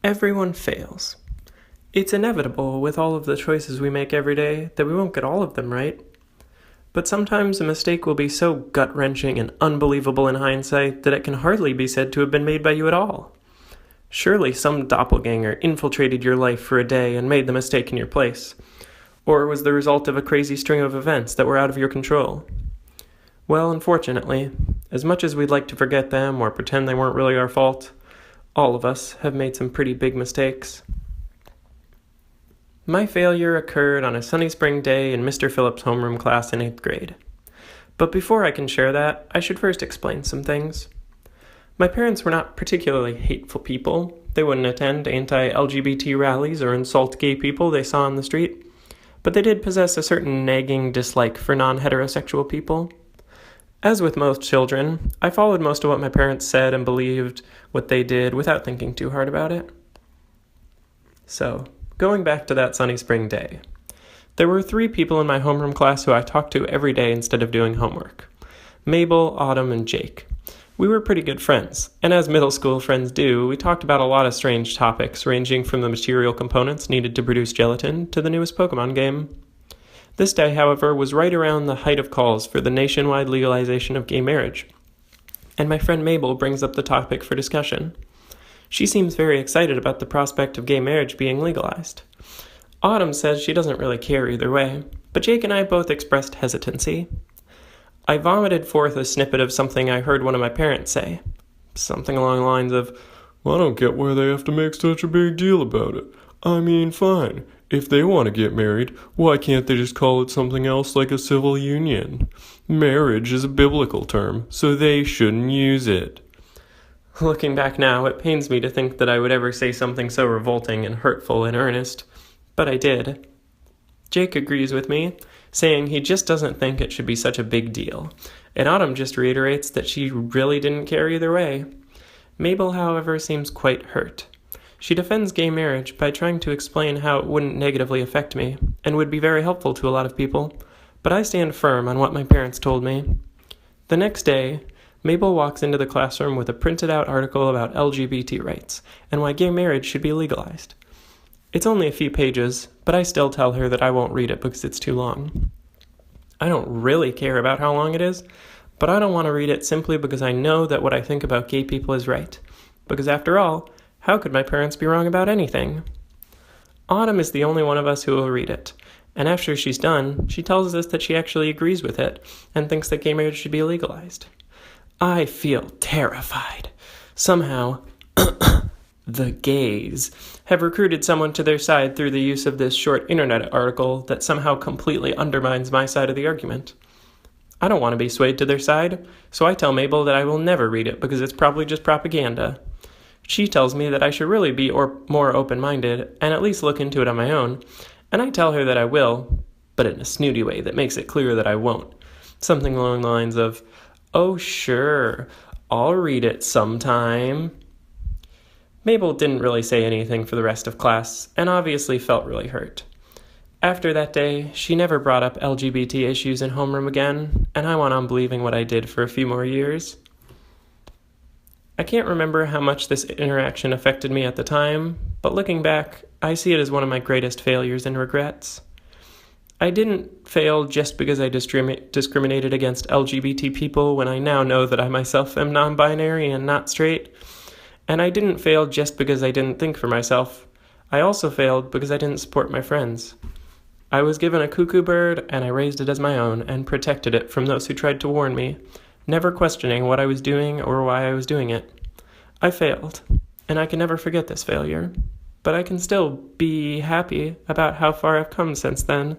Everyone fails. It's inevitable with all of the choices we make every day that we won't get all of them right. But sometimes a mistake will be so gut-wrenching and unbelievable in hindsight that it can hardly be said to have been made by you at all. Surely some doppelganger infiltrated your life for a day and made the mistake in your place. Or was the result of a crazy string of events that were out of your control. Well, unfortunately, as much as we'd like to forget them or pretend they weren't really our fault, all of us have made some pretty big mistakes. My failure occurred on a sunny spring day in Mr. Phillips' homeroom class in 8th grade. But before I can share that, I should first explain some things. My parents were not particularly hateful people. They wouldn't attend anti-LGBT rallies or insult gay people they saw on the street. But they did possess a certain nagging dislike for non-heterosexual people. As with most children, I followed most of what my parents said and believed what they did without thinking too hard about it. So, going back to that sunny spring day, there were 3 people in my homeroom class who I talked to every day instead of doing homework. Mabel, Autumn, and Jake. We were pretty good friends, and as middle school friends do, we talked about a lot of strange topics ranging from the material components needed to produce gelatin to the newest Pokemon game. This day, however, was right around the height of calls for the nationwide legalization of gay marriage, and my friend Mabel brings up the topic for discussion. She seems very excited about the prospect of gay marriage being legalized. Autumn says she doesn't really care either way, but Jake and I both expressed hesitancy. I vomited forth a snippet of something I heard one of my parents say. Something along the lines of, "Well, I don't get why they have to make such a big deal about it. I mean, fine. If they want to get married, why can't they just call it something else like a civil union? Marriage is a biblical term, so they shouldn't use it." Looking back now, it pains me to think that I would ever say something so revolting and hurtful in earnest, but I did. Jake agrees with me, saying he just doesn't think it should be such a big deal, and Autumn just reiterates that she really didn't care either way. Mabel, however, seems quite hurt. She defends gay marriage by trying to explain how it wouldn't negatively affect me, and would be very helpful to a lot of people, but I stand firm on what my parents told me. The next day, Mabel walks into the classroom with a printed-out article about LGBT rights, and why gay marriage should be legalized. It's only a few pages, but I still tell her that I won't read it because it's too long. I don't really care about how long it is, but I don't want to read it simply because I know that what I think about gay people is right. Because after all, how could my parents be wrong about anything? Autumn is the only one of us who will read it, and after she's done, she tells us that she actually agrees with it, and thinks that gay marriage should be legalized. I feel terrified. Somehow, the gays have recruited someone to their side through the use of this short internet article that somehow completely undermines my side of the argument. I don't want to be swayed to their side, so I tell Mabel that I will never read it because it's probably just propaganda. She tells me that I should really be more open-minded and at least look into it on my own, and I tell her that I will, but in a snooty way that makes it clear that I won't. Something along the lines of, "Oh sure, I'll read it sometime." Mabel didn't really say anything for the rest of class, and obviously felt really hurt. After that day, she never brought up LGBT issues in homeroom again, and I went on believing what I did for a few more years. I can't remember how much this interaction affected me at the time, but looking back, I see it as one of my greatest failures and regrets. I didn't fail just because I discriminated against LGBT people when I now know that I myself am non-binary and not straight. And I didn't fail just because I didn't think for myself. I also failed because I didn't support my friends. I was given a cuckoo bird, and I raised it as my own and protected it from those who tried to warn me, never questioning what I was doing or why I was doing it. I failed, and I can never forget this failure, but I can still be happy about how far I've come since then.